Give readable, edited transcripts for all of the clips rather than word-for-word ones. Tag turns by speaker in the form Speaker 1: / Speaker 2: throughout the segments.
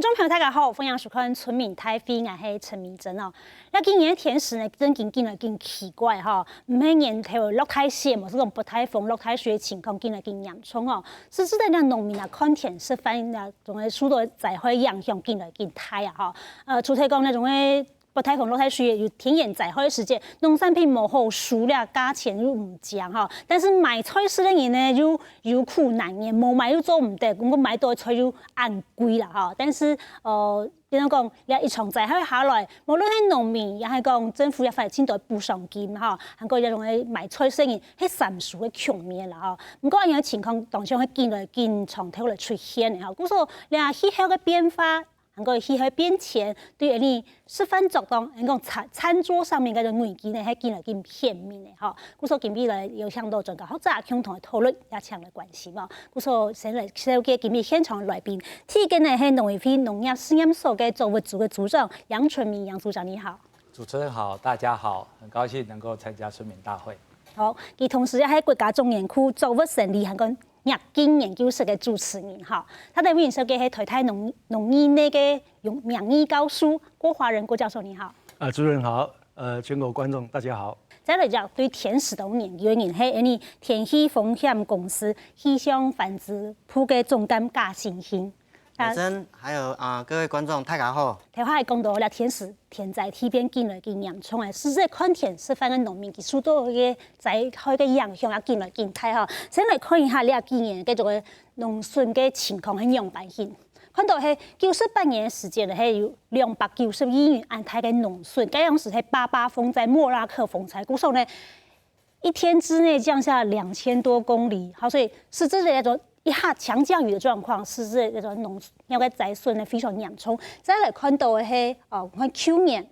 Speaker 1: 众朋友大家好，欢迎收看《村民太飞》，我是陈明真哦。那今年的天时呢，真真奇怪哈，唔系年头落太湿，冇这种不太风、落太水的情况，真严重哦。是指的农民啊，看天是反映啊，种个许多灾害影响，真大啊哈。除太讲那种个。不太风落太水，有天然灾害的时节，农产品冇好输了，价钱又唔降哈。但是买菜市的人呢，又有苦难言，冇买又做唔得，我买多菜又按贵啦哈。但是变成讲，也一场灾害下来，无论係農民，也係講政府也發錢袋補償金哈，還個一種嘅賣菜生意係暫時嘅局面啦哈。唔過咁樣嘅情況當中係見從頭嚟出現嘅哈。故所你話氣候嘅變化。能夠氣候變遷對你食飯作當，講餐桌上面嗰種危機呢，係見嚟片面嘅嚇。故所今日嚟有相當專家學者共同嘅討論也強嘅關係嘛。故所先嚟紹介今日現場來賓，第一個呢係農委會農業試驗所嘅作物組嘅組長楊春明楊組長，你好。
Speaker 2: 主持人好，大家好，很高興能夠參加村民大會。
Speaker 1: 好，佢同時喺國家種研庫作物審理，係日經研究室嘅主持人哈，他的面授嘅係台大農業那個名譽教授郭華仁郭教授，你好。
Speaker 3: 主持人好，全國觀眾大家好。
Speaker 1: 再來講對天時的研究嘅人係你天氣風險公司氣象繁殖部嘅總監賈新興。
Speaker 4: 本身還有各位觀眾大家好。
Speaker 1: 睇下係講到啦，天時天災天變見來見嚴重嘅，實際看天時反映農民佢受到嘅災害嘅影響啊，見來見大哈。先來看一下你啊今年嘅種嘅農村嘅情況係樣板型。看到係98年嘅時間咧，係有292億元安泰嘅農村，嗰陣時係88風災莫拉克風災，故所呢一天之內降下2000多公里，好，所以實質嚟講。一下強降雨的狀況，是指嗰種農業嘅災損呢非常嚴重。再來看到嘅係看去年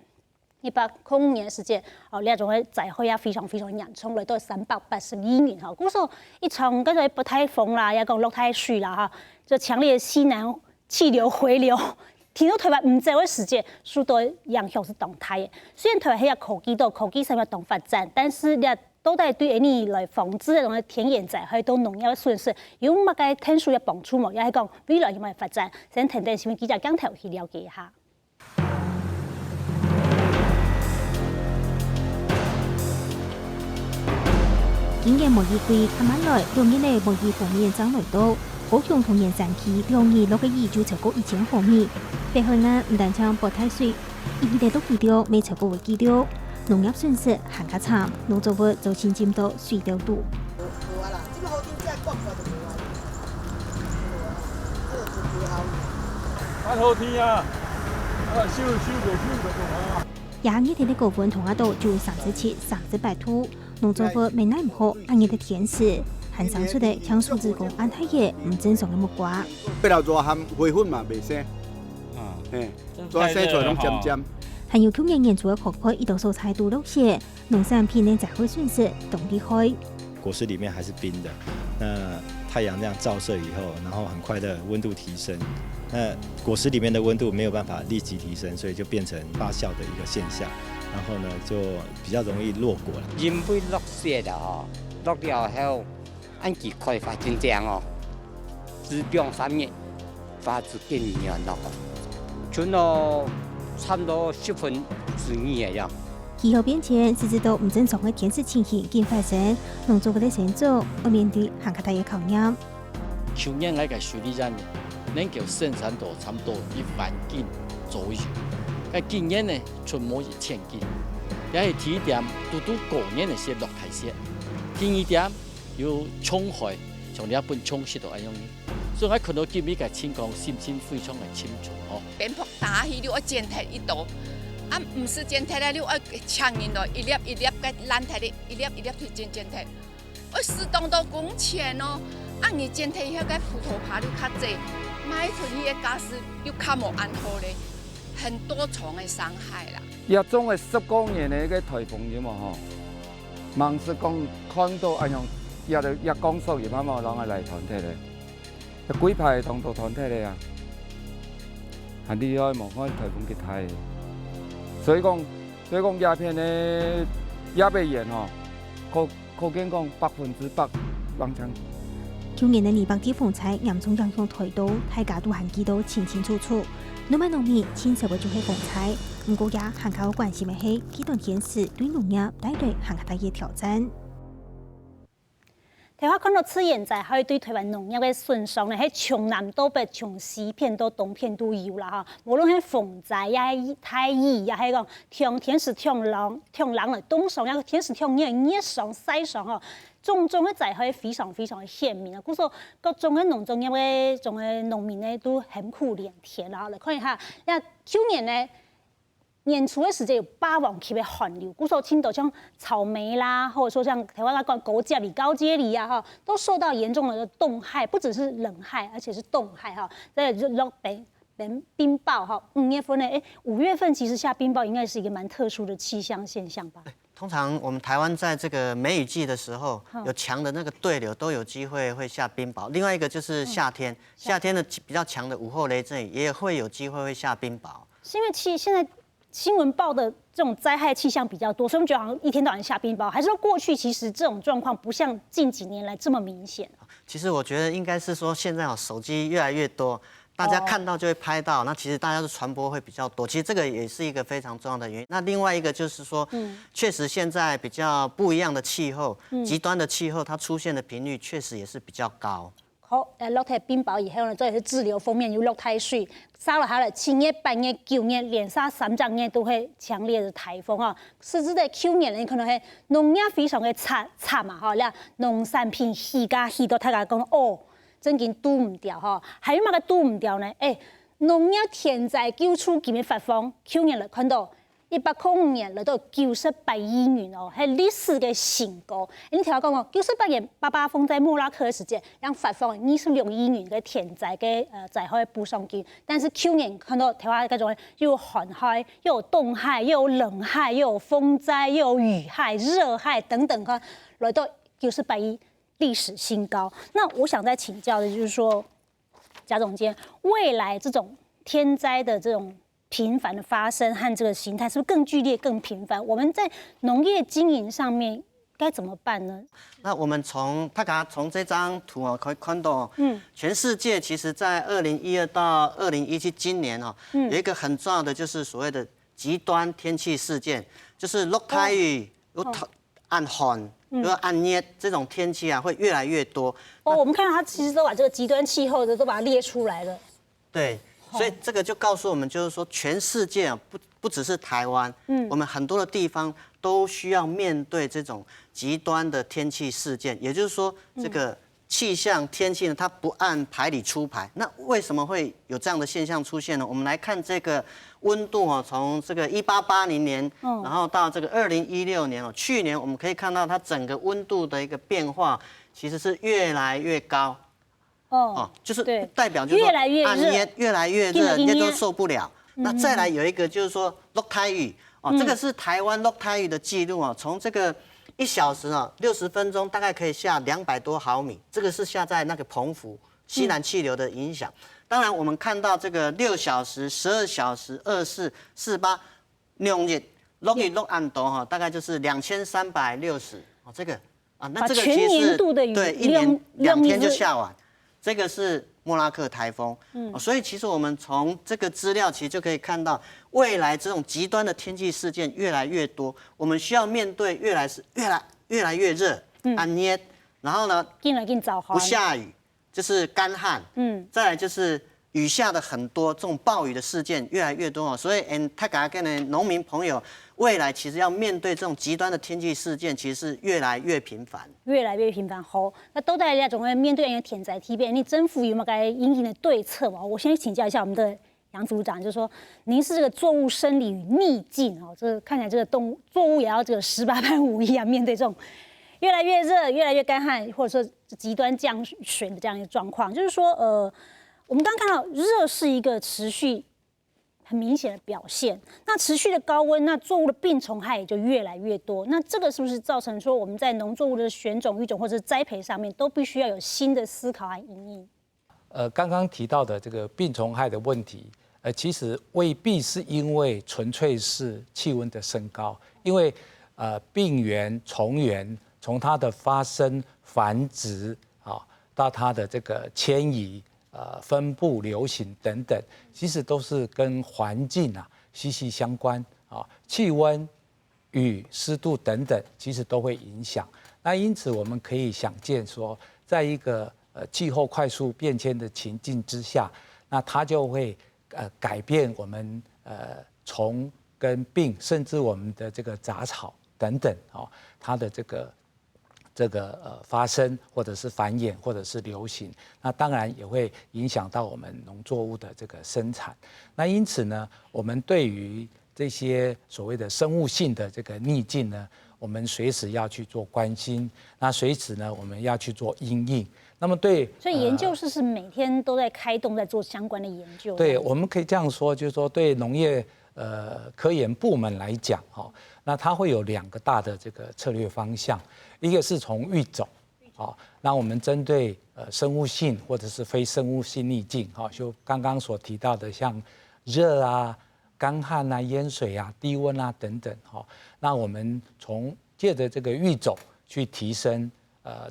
Speaker 1: 1805年時節，呢種嘅災害也非常嚴重，來到380億元哈。故所一場嗰種不太風啦，也講落太水啦哈，就強烈嘅西南氣流回流，聽到台灣唔少嘅時節，受到影響是動態嘅。雖然台灣係有科技上面動發展，但是咧。都係對你來防止嗰種天然災害到農業嘅損失，有乜嘅天數嘅幫助冇？也係講未來有冇發展？先聽聽新聞記者江頭去了解一下。
Speaker 5: 今年貿易季啱啱來，兩年內貿易方面漲來到，高雄同仁山區兩年落嘅億就超過1000毫米。北海岸唔但將博太水，一地都記到未超過會記到。農業損失更加慘，農作物就先佔到水調度。22天的高溫同壓度就37、38度，農作物未耐唔好，暗夜的天時，很常出的向數字講安太嘢唔正常嘅木瓜。
Speaker 6: 八樓熱含灰粉嘛未生，再生出來攏尖尖。
Speaker 5: 還有去年研究的可可一道蔬菜都落雪，農產品的災害損失都厲害。
Speaker 7: 果實裡面還是冰的，那太陽這樣照射以後，然後很快的溫度提升，那果實裡面的溫度沒有辦法立即提升，所以就變成發酵的一個現象，然後呢就比較容易落果了。
Speaker 8: 因為落雪的哦，落了後，按幾塊發成這樣哦，是2-3年發至變樣了，就呢。差不多2/10嘅樣。
Speaker 5: 氣候變遷是指到唔正常嘅天氣情形已發生，農作物嘅成長要面對更加大嘅考驗。
Speaker 9: 去年那個水利站能夠生產到差不多1萬斤左右，但今年呢出沒1000斤，也係第一點都過年那些落太雪，第二點有沖害，從日本沖蝕到安樣嘅。所以我看到今日嘅情況，心情非常嘅清楚哦。
Speaker 10: 鞭炮打起，你要剪鐵一道，啊，唔是剪鐵啦，你要搶人咯，一粒一粒嘅爛鐵的，一粒一粒去剪鐵，我適當到工錢咯，啊，你剪鐵以後嘅葡萄爬你較濟，賣出去嘅價是又較無安好咧，很多重嘅傷害啦。
Speaker 11: 一種嘅10公年嘅個颱風啫嘛吼，忙是講看到安樣，一講數而媽媽啷個嚟團體咧。幾排同到團體嚟啊，係厲害冇開颱風結態，所以講鴉片咧鴉片鹽嗬，可見講100%往上
Speaker 5: 去年的200天风灾严重影响台岛，大家都还记得清清楚楚。农民农民亲手为做起风灾，不过也很较关心的是，这段天时对农业带来很大的挑战。
Speaker 1: 台湾看到此现在，还有对台湾农业的损伤呢，喺从南到北、从西片到东片都有啦哈。无论係风灾呀、太热呀，还有讲天时天冷的冻伤，呀天时天热伤、晒伤哦，种种嘅灾害非常非常的显明啊。故说各种嘅农作业嘅种嘅农民呢，都很苦连天啦。来看一下，那去年呢？年初的时间有霸王级的寒流，故说青岛像草莓啦，或者说像台湾那个狗甲梨、高阶梨啊，哈，都受到严重的冻害，不只是冷害，而且是冻害哈。再就落冰雹哈，5月份呢，5月份其实下冰雹应该是一个蛮特殊的气象现象吧。
Speaker 4: 通常我们台湾在这个梅雨季的时候，有强的那个对流都有机会会下冰雹。另外一个就是夏天，夏天的比较强的午后雷阵雨也会有机会会下冰雹。
Speaker 1: 是因为现在新闻报的这种灾害气象比较多，所以我们觉得好像一天到晚下冰雹，还是说过去其实这种状况不像近几年来这么明显？
Speaker 4: 其实我觉得应该是说现在手机越来越多。大家看到就会拍到，那其实大家的传播会比较多，其实这个也是一个非常重要的原因。那另外一个就是说，确实现在比较不一样的气候，极端的气候，它出现的频率确实也是比较高。
Speaker 1: 好，落台冰雹以后呢，这也是滞留封面有落台水，杀了它的7月、8月、9月，连杀3整年都会强烈的台风啊。甚至在去年呢，可能係农业非常的惨嘛，哈，那农产品稀到大家讲哦。真紧拄唔掉吼，还有嘛个拄唔掉呢？农业天灾救助金的发放，去年来看到105年来到98亿元哦，係历史的新高。你听我讲哦，98年88风灾莫拉克的时间，让发放26亿元的天灾嘅灾害补偿金，但是去年看到台湾嗰種又有寒害，又有凍害，又有冷害，又有風災，又有雨害、熱害等等，看來到98億。历史新高。那我想再请教的就是说，贾总监，未来这种天灾的这种频繁的发生和这个形态，是不是更剧烈、更频繁？我们在农业经营上面该怎么办呢？
Speaker 4: 那我们从这张图可以看到，全世界其实在2012到2017今年有一个很重要的就是所谓的极端天气事件，就是落台雨、暗寒。就是暗热这种天气会越来越多。
Speaker 1: 我们看到它其实都把这个极端气候的都把它列出来了。
Speaker 4: 对，所以这个就告诉我们，就是说全世界不只是台湾，我们很多的地方都需要面对这种极端的天气事件。也就是说，这个气象天气呢，它不按牌理出牌。那为什么会有这样的现象出现呢？我们来看这个温度从这个1880年，然后到这个2016年去年我们可以看到它整个温度的一个变化，其实是越来越高。就是代表就是说暗热越来越热，人家都受不了。那再来有一个就是说落台雨这个是台湾落台雨的记录从这个1小时60分钟大概可以下200多毫米，这个是下在那个澎湖西南气流的影响。当然我们看到这个6小时、12小时、24、48、2日落雨落暗度大概就是2360这个那这个其实是对1年2天就下完。这个是莫拉克台风，所以其实我们从这个资料其实就可以看到，未来这种极端的天气事件越来越多，我们需要面对越来越热，暗热，然后呢不下雨，就是干旱，再来就是雨下的很多，这种暴雨的事件越来越多所以他给他跟的农民朋友。未来其实要面对这种极端的天气事件，其实是越来越频繁，
Speaker 1: 好，那都大家总会面对一个天灾体变，你政府有没有该因应的对策嘛？我先请教一下我们的杨组长，就是说，您是这个作物生理与逆境这看起来这个作物也要这个18般武艺面对这种越来越热、越来越干旱，或者说极端降水的这样一个状况，就是说，我们刚刚看到热是一个持续。很明显的表现，那持续的高温，那作物的病虫害也就越来越多。那这个是不是造成说我们在农作物的选种、育种或者是栽培上面，都必须要有新的思考和因应？
Speaker 2: 刚刚提到的这个病虫害的问题，其实未必是因为纯粹是气温的升高，因为病原、虫源从它的发生、繁殖到它的这个迁移、分布、流行等等，其实都是跟环境息息相关气温、雨、湿度等等，其实都会影响。那因此我们可以想见说，在一个气候快速变迁的情境之下，那它就会改变我们虫跟病，甚至我们的这个杂草等等它的这个发生，或者是繁衍，或者是流行，那当然也会影响到我们农作物的这个生产。那因此呢，我们对于这些所谓的生物性的这个逆境呢，我们随时要去做关心，那随时呢，我们要去做因应。那么
Speaker 1: 所以研究室是每天都在开动，在做相关的研究。
Speaker 2: 对，我们可以这样说，就是说对农业科研部门来讲，那它会有2个大的这个策略方向，一个是从育种，那我们针对生物性或者是非生物性逆境，就刚刚所提到的像热干旱淹水低温等等，那我们借着这个育种去提升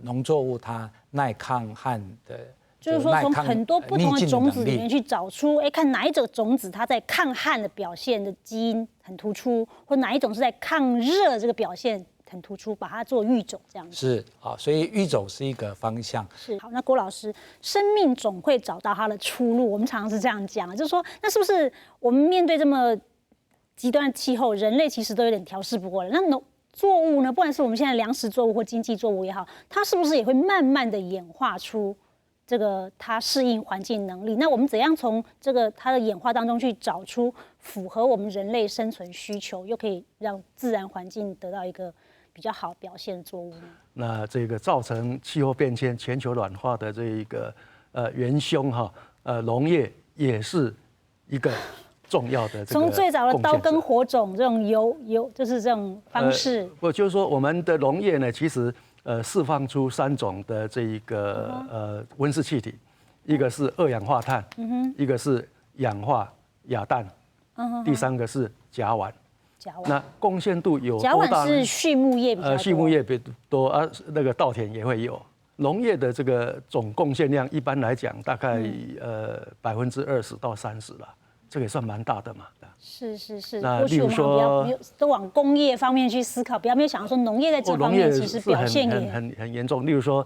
Speaker 2: 农作物它耐抗旱的。
Speaker 1: 就是说，从很多不同的种子里面去找出，看哪一种种子它在抗旱的表现的基因很突出，或哪一种是在抗热这个表现很突出，把它做育种这样子。
Speaker 2: 是所以育种是一个方向。
Speaker 1: 是好，那郭老师，生命总会找到它的出路，我们常常是这样讲，就是说，那是不是我们面对这么极端的气候，人类其实都有点调适不过来？那作物呢，不管是我们现在粮食作物或经济作物也好，它是不是也会慢慢的演化出这个它适应环境能力？那我们怎样从这个它的演化当中去找出符合我们人类生存需求，又可以让自然环境得到一个比较好表现的作物呢？
Speaker 3: 那这个造成气候变迁、全球暖化的这一个元凶农业也是一个重要的这个
Speaker 1: 从最早的刀耕火种这种就是这种方式，
Speaker 3: 就是说我们的农业呢，其实释放出3种的这一个温室气体，一个是二氧化碳，一个是氧化亚氮，第3个是甲烷。那贡献度有多大呢？
Speaker 1: 甲烷是畜牧业比较多，
Speaker 3: 畜牧业比较多那个稻田也会有。农业的这个总贡献量，一般来讲大概20%到30%了，这个也算蛮大的嘛。
Speaker 1: 是。
Speaker 3: 那例如说，
Speaker 1: 都往工业方面去思考，不要没有想到说农业在这方面其实表现也
Speaker 3: 很严重。例如说，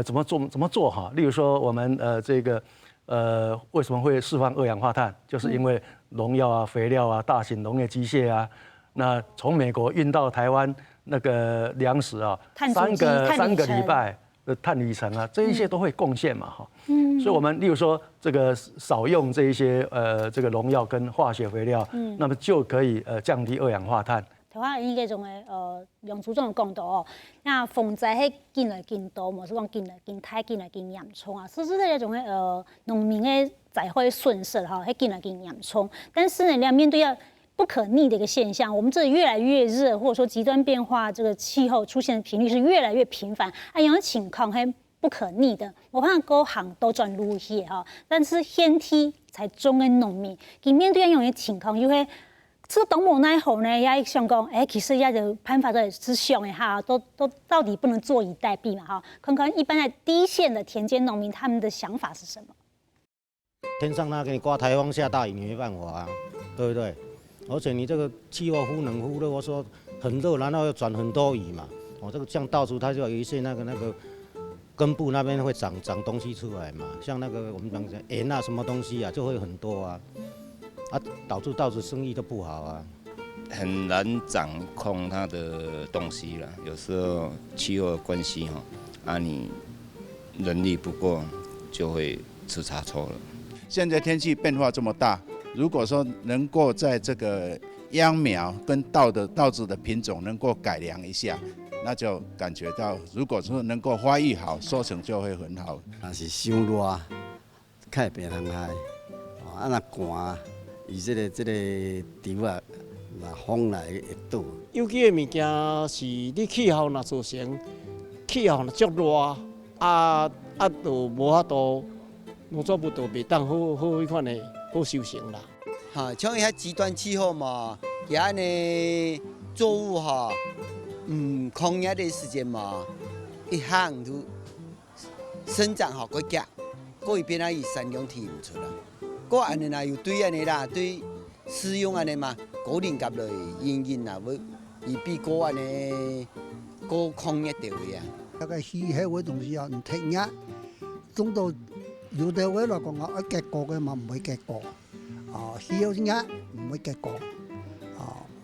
Speaker 3: 怎么做哈？例如说，我们这个为什么会释放二氧化碳？就是因为农药肥料大型农业机械那从美国运到台湾那个粮食3个礼拜的碳里程这一些都会贡献嘛所以我们例如说这个少用这一些这个农药跟化学肥料，那么就可以降低二氧化碳。
Speaker 1: 台湾应该种的用祖宗的讲道那风灾迄进来进多，莫是讲进来进太进来进严重说实在种农民的载会顺势迄进来进严重，但是呢，你要面对不可逆的一个现象，我们这里越来越热，或者说极端变化，这个气候出现的频率是越来越频繁，有的情况还不可逆的。我看各行都转入去但是现体才中的农民，佢面对样的情况，因为这懂无奈何呢，也想讲，其实也就办法都是想的都到底不能坐以待毙嘛看看一般在第一线的田间农民他们的想法是什么？
Speaker 12: 天上那给你刮台风下大雨，你没办法对不对？而且你这个气候忽冷忽热，我说很热，然后又转很多雨嘛。这个像稻子，它就有一些那个根部那边会长东西出来嘛。像那个我们讲盐什么东西就会很多导致稻子生意都不好
Speaker 13: 很难掌控它的东西了。有时候气候的关系你人力不够，就会出差错了。
Speaker 6: 现在天气变化这么大。如果说能够在这个秧苗跟稻子的品种能够改良一下，那就感觉到，如果说能够发育好，收成就会很好。
Speaker 14: 若是伤热，较会病通害。若寒，伊这个稻若风来会倒。
Speaker 15: 有机的物件是你气候若造成，气候若足热，就无法度，农作物就袂当好迄款的。好收成啦，
Speaker 16: 像遐极端气候嘛，遐呢作物空野的时间嘛，一行就生长好个夹，过一边啊以产量提唔出来，过安尼啦又对安尼啦对使用安尼嘛，果林夹落因因啊，伊比过安尼过抗热地位啊。
Speaker 17: 那个稀稀位东西啊，唔停呀，種到有啲位嚟講啊，一結果嘅嘛唔會結果，稀有呀唔會結果，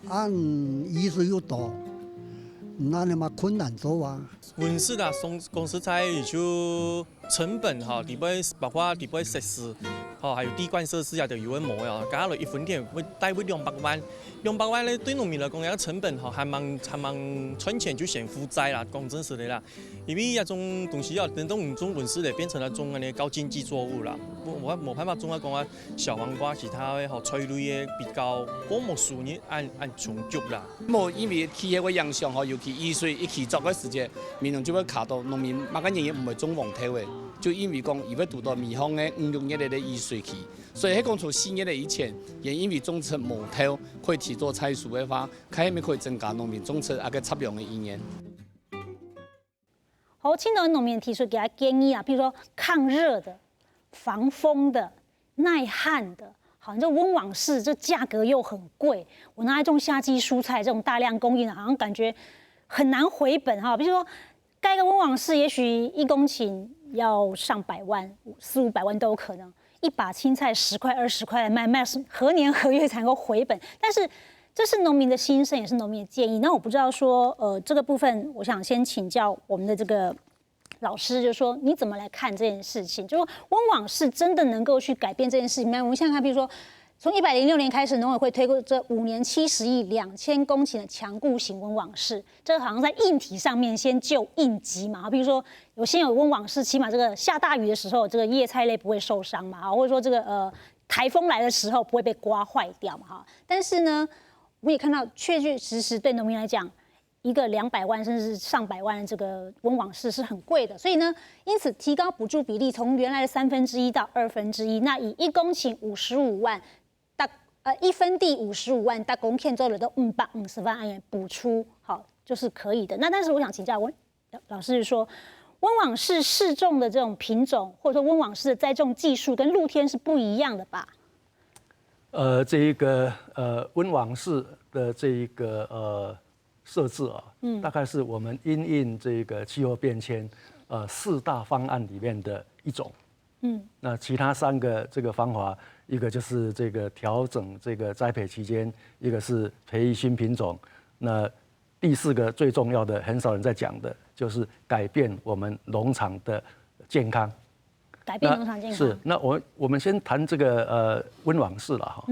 Speaker 17: 按雨水又多，那你嘛困難做啊。
Speaker 18: 温室啦，公司在就成本哈，底杯包括底杯设施，还有滴灌设施啊，就有冇呀？加落一分田会大约200万，200万咧对农民来讲，个成本还蛮存钱就嫌负债啦，讲真实的啦。因为一种东西啊，等到种温室咧变成了种安尼高经济作物啦，我冇办法种啊讲啊小黄瓜其他的催泪的比较果木树呢按充足啦。
Speaker 19: 冇因为气候嘅影响尤其雨水一起作嘅时节，民众就会卡到农民乜嘅嘢唔会种黄头嘅。就因为讲，伊要拄到蜜蜂的5、6日的雨水期，所以喺讲从4月的以前，也因为种植木头可以提做采树的话，开面可以增加农民种植个产量的意愿。
Speaker 1: 好，青岛农民提出给他建议啊，比如说抗热的、防风的、耐旱的。好，这温网式这价格又很贵，我拿来种夏季蔬菜，这种大量供应，好像感觉很难回本哈。比如说盖个温网式，也许1公顷要上百万，4、500万都有可能。一把青菜10块、20块来卖何年何月才能够回本？但是这是农民的心声，也是农民的建议。那我不知道说，这个部分，我想先请教我们的这个老师，就是说你怎么来看这件事情？就说温网式真的能够去改变这件事情吗？我们现在看，比如说从106年开始，农委会推过这5年70亿2000公顷的强固型温网式，这个好像在硬体上面先就应急嘛。比如说先有温网式，起码这个下大雨的时候，这个叶菜类不会受伤嘛，或者说这个台风来的时候不会被刮坏掉嘛，哈。但是呢，我们也看到确确实实对农民来讲，一个200万甚至是上百万的这个温网式是很贵的，所以呢，因此提高补助比例从原来的1/3到1/2，那以1公顷55万。1分地55万，大公片做了都550万元补出，好，就是可以的。那但是我想请教老师说，温网式适种的这种品种，或者说温网式的栽种技术跟露天是不一样的吧？
Speaker 3: 这一个温网式的这一个设置啊，大概是我们因应这个气候变迁4大方案里面的一种。那其他3个这个方法，一个就是这个调整这个栽培期间，一个是培育新品种。那第4个最重要的，很少人在讲的，就是改变我们农场的健康。
Speaker 1: 改变农场健康
Speaker 3: 是。那我们先谈这个温网式了哈。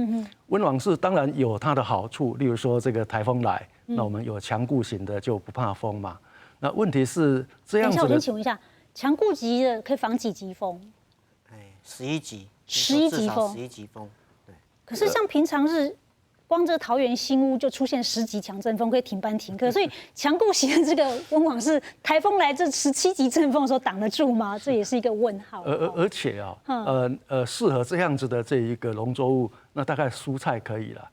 Speaker 3: 温网式当然有它的好处，例如说这个台风来，那我们有强固型的就不怕风嘛。那问题是这样子的。
Speaker 1: 等一下，我先请问一下，强固级的可以防几级风
Speaker 4: ？11级
Speaker 1: ，11级风
Speaker 4: ，11级风，对。
Speaker 1: 可是像平常日，光这个桃园新屋就出现10级强阵风，可以停班停课。所以强固型的这个温网是台风来这17级阵风的时候挡得住吗？这也是一个问号。
Speaker 3: 而且啊，适合这样子的这一个农作物，那大概蔬菜可以了。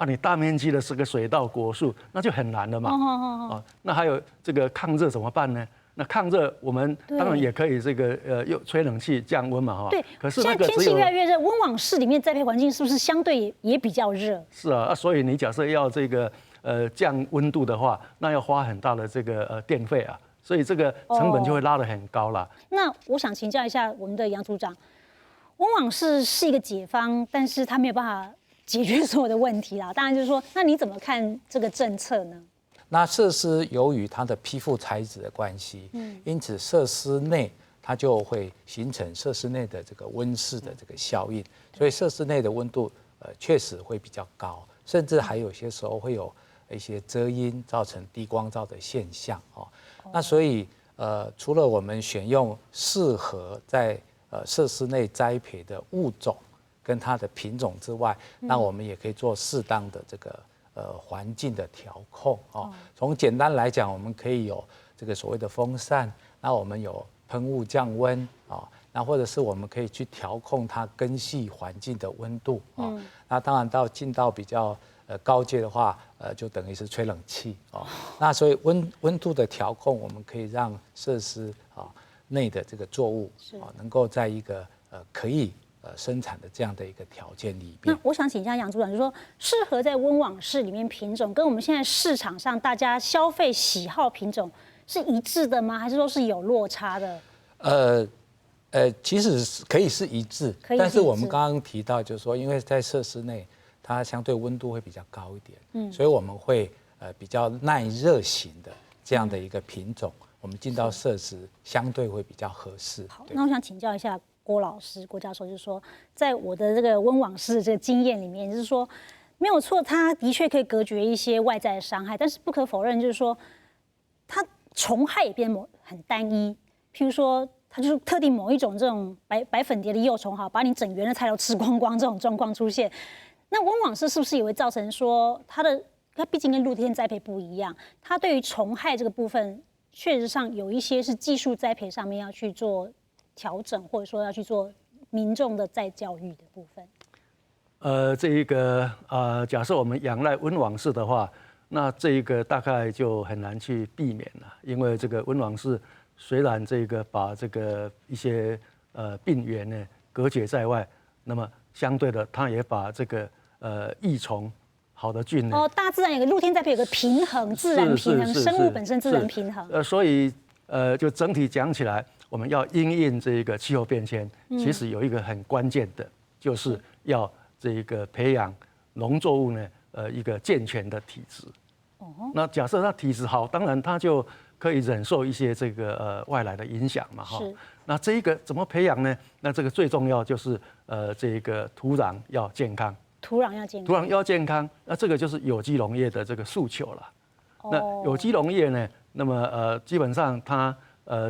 Speaker 3: 你大面积的是个水稻果树，那就很难了嘛。那还有这个抗热怎么办呢？那抗热，我们当然也可以这个又吹冷气降温嘛，哈。
Speaker 1: 对。
Speaker 3: 可是
Speaker 1: 现在天气越来越热，温网式里面栽培环境是不是相对也比较热？
Speaker 3: 是啊，所以你假设要这个降温度的话，那要花很大的这个电费啊，所以这个成本就会拉得很高啦。
Speaker 1: 那我想请教一下我们的杨组长，温网式是一个解方，但是它没有办法解决所有的问题啦。当然就是说，那你怎么看这个政策呢？
Speaker 2: 那设施由于它的批复材质的关系，因此设施内它就会形成设施内的这个温室的这个效应，所以设施内的温度确实会比较高，甚至还有些时候会有一些遮阴，造成低光照的现象哦。那所以除了我们选用适合在设施内栽培的物种跟它的品种之外，那我们也可以做适当的这个环境的调控哦。从简单来讲，我们可以有这个所谓的风扇，那我们有喷雾降温啊，那或者是我们可以去调控它根系环境的温度啊。那当然进到比较高阶的话，就等于是吹冷气哦。那所以温度的调控，我们可以让设施啊内的这个作物能够在一个可以生产的这样的一个条件里面。
Speaker 1: 那我想请教杨组长，就是说适合在温网室里面品种，跟我们现在市场上大家消费喜好品种是一致的吗？还是说是有落差的？
Speaker 2: 其实可以是一致，但是我们刚刚提到，就是说，因为在设施内，它相对温度会比较高一点，所以我们会比较耐热型的这样的一个品种，我们进到设施相对会比较合适。
Speaker 1: 好，那我想请教一下郭老师、郭教授，就是说，在我的这个温网室的这个经验里面，就是说没有错，它的确可以隔绝一些外在的伤害，但是不可否认，就是说它虫害也变得很单一，譬如说。它就是特定某一种这种白粉蝶的幼虫，把你整园的菜都吃光光这种状况出现。那温网室是不是也会造成说它毕竟跟露天栽培不一样，它对于虫害这个部分，确实上有一些是技术栽培上面要去做调整，或者说要去做民众的再教育的部分。
Speaker 3: 这一个假设我们仰赖温网室的话，那这一个大概就很难去避免了，因为这个温网室。虽然这个把这个一些病源呢隔绝在外，那么相对的，它也把这个益虫好的菌呢
Speaker 1: 大自然有个露天栽培有个平衡，自然平衡，生物本身自然平衡。
Speaker 3: 所以就整体讲起来，我们要因应这个气候变迁，其实有一个很关键的，就是要这个培养农作物呢一个健全的体质。那假设它体质好，当然它就可以忍受一些这个外来的影响嘛哈。那这一个怎么培养呢？那这个最重要就是这个土壤要健康。
Speaker 1: 土壤要健康，
Speaker 3: 那这个就是有机农业的这个诉求了。那有机农业呢，那么基本上它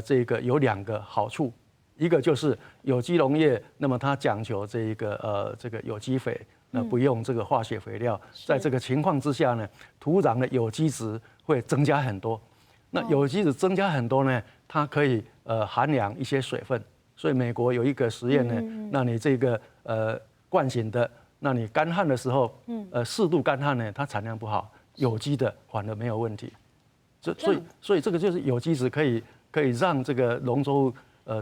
Speaker 3: 这个有2个好处，一个就是有机农业，那么它讲求这个有机肥，那不用这个化学肥料，在这个情况之下呢，土壤的有机质会增加很多。那有机质增加很多呢，它可以含养一些水分。所以美国有一个实验呢，那你这个惯性的，那你干旱的时候，适度干旱呢，它产量不好，有机的反而没有问题。所以这个就是有机质可以让这个农作物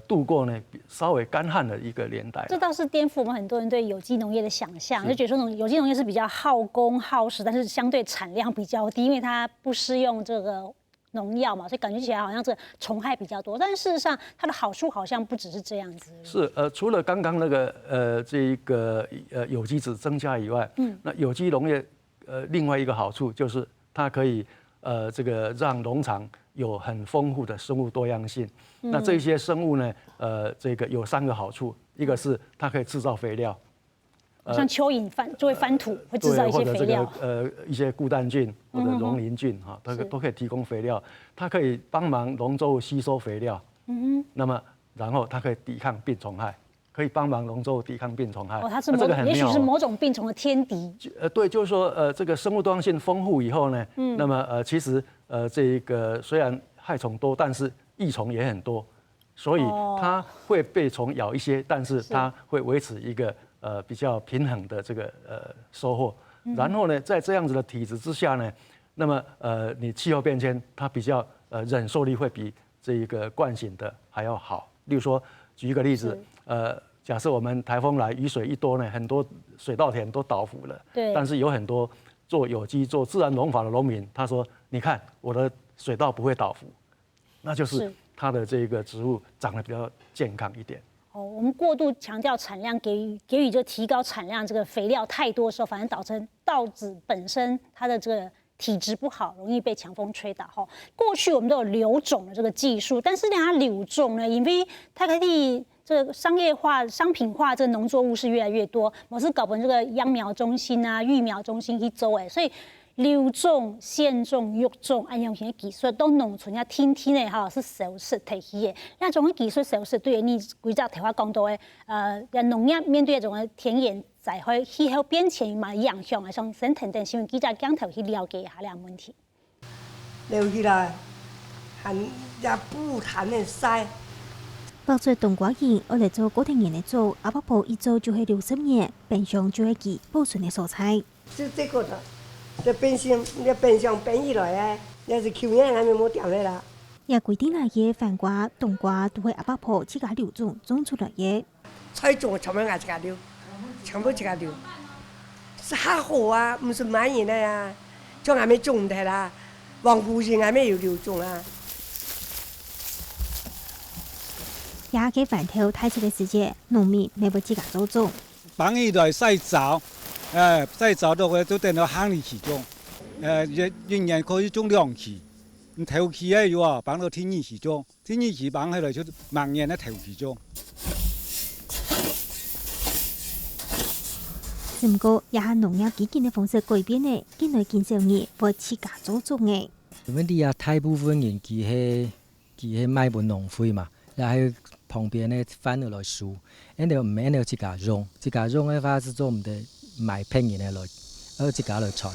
Speaker 3: 度过呢稍微干旱的一个年代。
Speaker 1: 这倒是颠覆我们很多人对有机农业的想象，就觉得说有机农业是比较耗工耗时，但是相对产量比较低，因为它不施用这个农药嘛，所以感觉起来好像这个虫害比较多。但是事实上，它的好处好像不只是这样子。
Speaker 3: 是除了刚刚那个这一个有机质增加以外，那有机农业另外一个好处就是它可以这个让农场有很丰富的生物多样性。那这些生物呢，这个有3个好处，一个是它可以制造肥料，
Speaker 1: 像蚯蚓就会翻土，会制造一些肥料。
Speaker 3: 一些固氮菌或者溶磷菌哈，它都可以提供肥料。它可以帮忙农作物吸收肥料。那么然后它可以抵抗病虫害，可以帮忙农作物抵抗病虫害。
Speaker 1: 它是也许是某种病虫的天敌。
Speaker 3: 对，就是说这个生物多样性丰富以后呢，那么其实这个虽然害虫多，但是益虫也很多，所以它会被虫咬一些，但是它会维持一个比较平衡的这个收获。然后呢，在这样子的体质之下呢，那么你气候变迁它比较忍受力会比这一个惯性的还要好。例如说，举一个例子，假设我们台风来，雨水一多呢，很多水稻田都倒伏了。
Speaker 1: 对。
Speaker 3: 但是有很多做有机、做自然农法的农民，他说：“你看我的水稻不会倒伏。”那就是它的这个植物长得比较健康一点。
Speaker 1: 我们过度强调产量，给予这提高产量，这个肥料太多的时候，反而导致稻子本身它的这个体质不好，容易被强风吹倒。过去我们都有留种的这个技术，但是它留种呢，因为它可以这个商业化、商品化，这个农作物是越来越多，我是搞本这个秧苗中心啊、育苗中心去做所以。留种、现种、育种，按样型的技术，都农村要天天的是熟悉提起的。那种的技术熟悉，对你规则提话讲到的，农业面对这种田园灾害、气候变迁嘛影响啊，像先等等新闻记者讲头去了解一下两个问题。
Speaker 20: 留起来，含也不谈的晒。
Speaker 5: 包括冬瓜叶，我来做古田园的做，阿婆婆一做就系60年，变相就系其保存的蔬菜。
Speaker 20: 就这个的。这变相变起来的，那是去年还没冇掉来啦。
Speaker 5: 也规定来嘅番瓜、冬瓜都係阿伯婆自家留种出来嘅。
Speaker 20: 菜种全部俺自家留，全部自家留，是还好啊，不是满意的呀。叫俺们种的啦，往古人俺们有留种啊。
Speaker 5: 也嘅饭头太热嘅時節，農民咪要自家做種。
Speaker 21: 放伊來曬澡，曬澡的話都等到烘里去種，仍然可以種涼氣。頭期嘅有啊，放到天熱去種，天熱去放起來就慢年嘅頭期種。
Speaker 5: 只不過也係農業基建嘅方式改變嘅，近來見少年會自家做種嘅。
Speaker 22: 因為啲啊大部分人佢係買本農會嘛，又喺旁邊咧翻落來樹，因為唔係因為自家種嘅話是做唔得買便宜嘅來，而自家來採。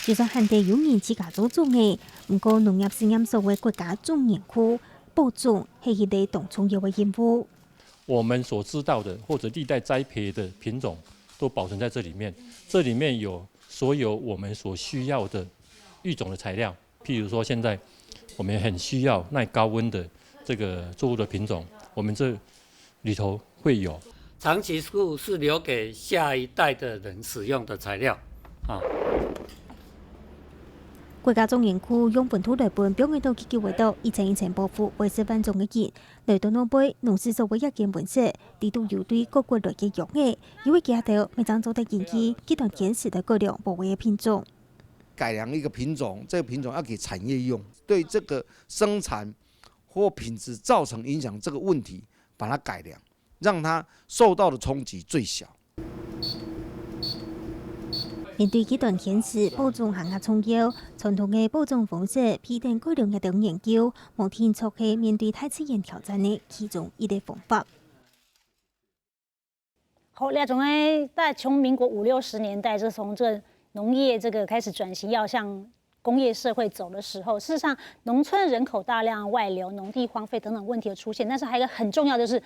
Speaker 5: 就算限地有人自家做種嘅，不過農業試驗所嘅國家種園區保種係佢哋當重要嘅任務。
Speaker 23: 我們所知道的或者歷代栽培的品種都保存在這裡面，這裡面有所有我們所需要的育種的材料，譬如說現在我們很需要耐高溫的這個作物的品種，我們這裡頭會有。
Speaker 24: 長期樹是留給下一代的人使用的材料啊。
Speaker 5: 國家種園區用本土來本表現到結構為到一層保護維持萬種嘅熱，來到農輩農事所謂一件本色，地都有對各國來嘅用嘅，因為其他每張做得研究，幾段天時的各種保衛嘅品種。
Speaker 25: 改良一個品種，這個品種要給產業用，對這個生產或品質造成影響這個問題，把它改良，讓它受到的衝擊最小。
Speaker 5: 面對幾段顯示保種行業重要，傳統嘅保種方式批定改良一等研究，無天促係面對大自然挑戰嘅其中一個方法。
Speaker 1: 好，那種呢，在從民國50、60年代，就從這農業這個開始轉型，要向工業社會走的時候，事實上，農村人口大量外流、農地荒廢等等問題的出現，但是還有一個很重要，就是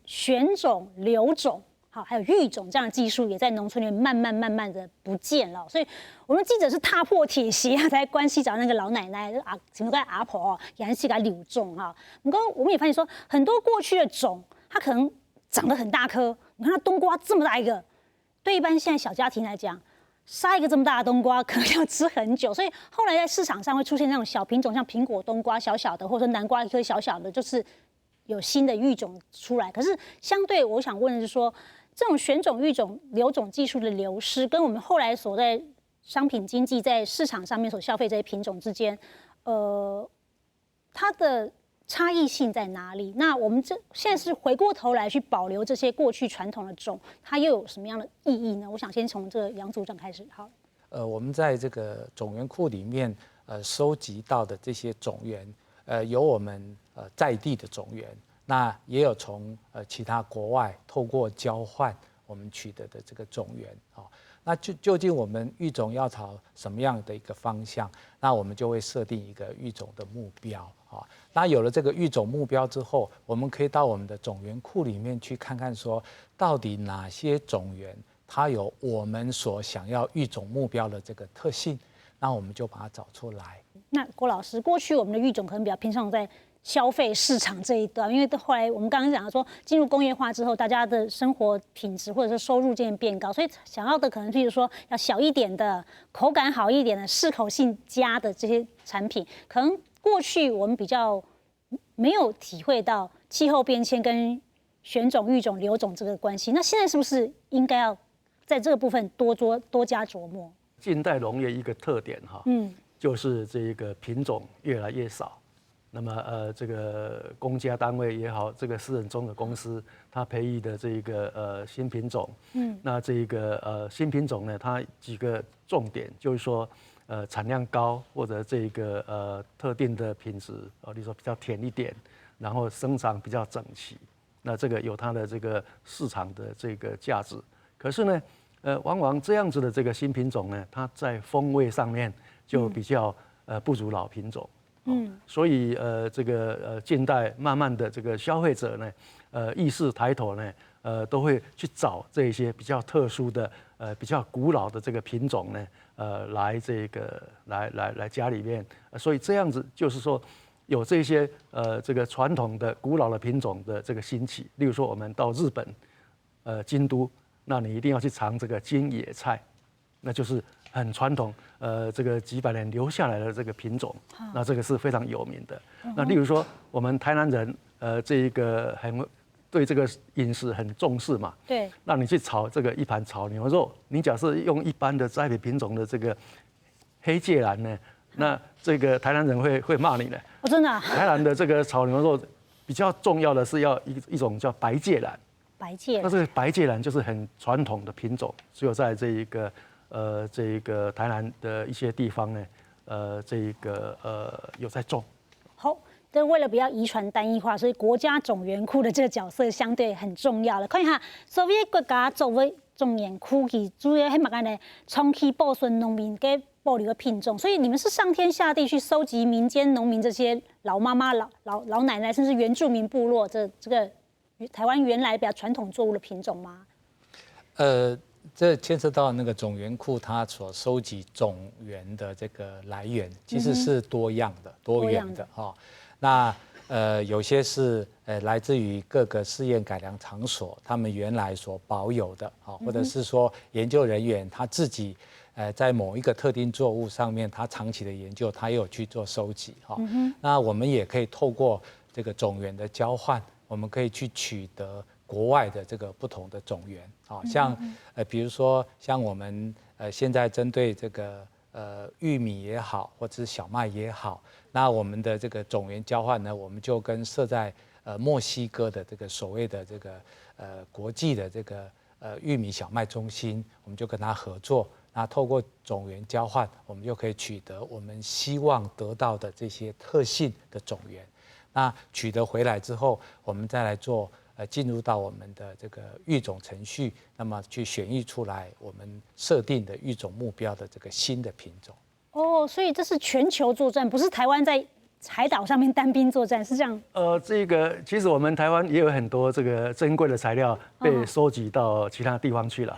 Speaker 1: 選種、留種。好，還有育種這樣的技術也在農村裡面慢慢的不見了，所以我們記者是踏破鐵鞋才關係找那個老奶奶什麼個阿婆也是給它留種哈。不過我們也發現說，很多過去的種，它可能長得很大顆，你看它冬瓜這麼大一個，對一般現在小家庭來講，殺一個這麼大的冬瓜可能要吃很久，所以後來在市場上會出現那種小品種，像蘋果冬瓜小小的，或者說南瓜一顆小小的，就是有新的育種出來。可是相對我想問的是說，這種選種、育種、留種技術的流失，跟我們後來所在商品經濟在市場上面所消費這些品種之間，它的差異性在哪裡？那我們現在是回過頭來去保留這些過去傳統的種，它又有什麼樣的意義呢？我想先從這個楊組長開始。好，
Speaker 2: 我們在這個種源庫裡面，收集到的這些種源，有我們在地的種源。那也有從其他國外透過交換我們取得的這個種源啊，那究竟我們育種要朝什麼樣的一個方向？那我們就會設定一個育種的目標啊。那有了這個育種目標之後，我們可以到我們的種源庫裡面去看看，說到底哪些種源它有我們所想要育種目標的這個特性，那我們就把它找出來。
Speaker 1: 那郭老師，過去我們的育種可能比較偏向在消費市場這一端，因為後來我們剛剛講到說，進入工業化之後，大家的生活品質或者是收入漸漸變高，所以想要的可能譬如說要小一點的、口感好一點的、適口性佳的這些產品，可能過去我們比較沒有體會到氣候變遷跟選種、育種、留種這個關係。那現在是不是應該要在這個部分多加琢磨？
Speaker 3: 近代農業一個特點哈，就是這個品種越來越少。那麼這個公家單位也好，這個私人中的公司，它培育的這個新品種，那這個新品種呢，它幾個重點就是說，產量高或者這個特定的品質，例如說比較甜一點，然後生長比較整齊，那這個有它的這個市場的這個價值。可是呢，往往這樣子的這個新品種呢，它在風味上面就比較不如老品種。所以這個近代慢慢的這個消費者呢，意識抬頭呢，都會去找這些比較特殊的比较古老的这个品种呢，来家里面，所以这样子就是说有这些这个传统的古老的品种的这个兴起。例如说我们到日本，京都，那你一定要去尝这个金野菜，那就是很传统，这个几百年留下来的这个品种，那这个是非常有名的。那例如说我们台南人，这一个对这个饮食很重视嘛，
Speaker 1: 对，
Speaker 3: 那你去炒这个一盘炒牛肉，你假设用一般的栽培品种的这个黑芥蓝呢，那这个台南人会骂你的。
Speaker 1: 真的。
Speaker 3: 台南的这个炒牛肉比较重要的是要一种叫白芥蓝。
Speaker 1: 白芥蓝。
Speaker 3: 那这个白芥蓝就是很传统的品种，只有在这一个台南的一些地方呢，有在种。
Speaker 1: 好。但为了不要遗传单一化，所以国家种源库的这个角色相对很重要了。看一下，所谓国家作为种源库，其主要係乜嘢呢？长期保存农民嘅保留的品种，所以你们是上天下地去收集民间农民这些老妈妈、老奶奶，甚至原住民部落这个台湾原来比较传统作物的品种吗？
Speaker 2: 这牵涉到那个种源库，它所收集种源的这个来源其实是多样的、多元的哈。那有些是来自于各个试验改良场所，他们原来所保有的，或者是说研究人员他自己在某一个特定作物上面他长期的研究，他也有去做收集哈。那我们也可以透过这个种源的交换，我们可以去取得国外的这个不同的种源，像比如说像我们现在针对这个玉米也好，或者是小麦也好，那我们的这个种源交换呢，我们就跟设在墨西哥的这个所谓的这个国际的这个玉米小麦中心，我们就跟他合作。那透过种源交换，我们就可以取得我们希望得到的这些特性的种源。那取得回来之后，我们再来做进入到我们的这个育种程序，那么去选育出来我们设定的育种目标的这个新的品种。
Speaker 1: 哦，所以这是全球作战，不是台湾在海岛上面单兵作战，是这样？
Speaker 3: 这个其实我们台湾也有很多这个珍贵的材料被收集到其他地方去了。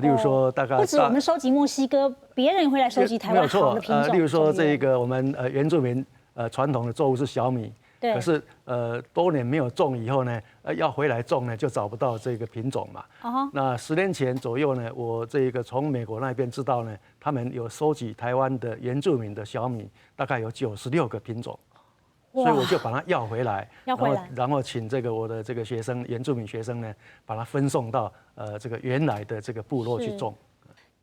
Speaker 3: 例如说大概
Speaker 1: 不止我们收集墨西哥，别人会来收集台湾好的品种。
Speaker 3: 例如说这个我们原住民传统的作物是小米。可是多年没有种以后呢，要回来种呢就找不到这个品种嘛。那10年前左右呢，我这个从美国那边知道呢，他们有收集台湾的原住民的小米，大概有96个品种，所以我就把它要回来，然后请这个我的这个学生原住民学生呢，把它分送到这个原来的这个部落去种。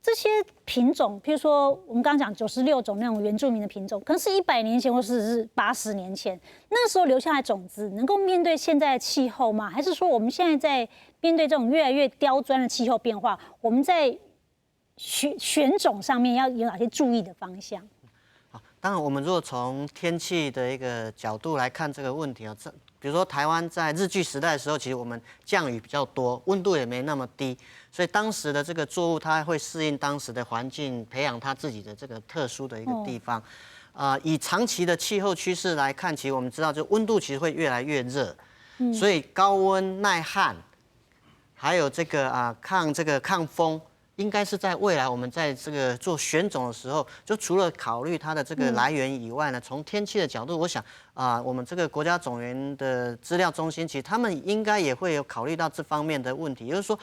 Speaker 1: 这些品种，譬如说我们刚刚讲96种那种原住民的品种，可能是100年前或是80年前，那时候留下来种子，能够面对现在的气候吗？还是说我们现在在面对这种越来越刁钻的气候变化，我们在选种上面要有哪些注意的方向？
Speaker 4: 当然，我们如果从天气的一个角度来看这个问题啊，比如说台湾在日据时代的时候，其实我们降雨比较多，温度也没那么低，所以当时的这个作物它会适应当时的环境，培养它自己的这个特殊的一个地方。以长期的气候趋势来看，其实我们知道，就温度其实会越来越热，所以高温耐旱，还有这个抗风。应该是在未来，我们在这个做选种的时候，就除了考虑它的这个来源以外呢，从天气的角度，我想我们这个国家种源的资料中心，其实他们应该也会有考虑到这方面的问题，也就是说，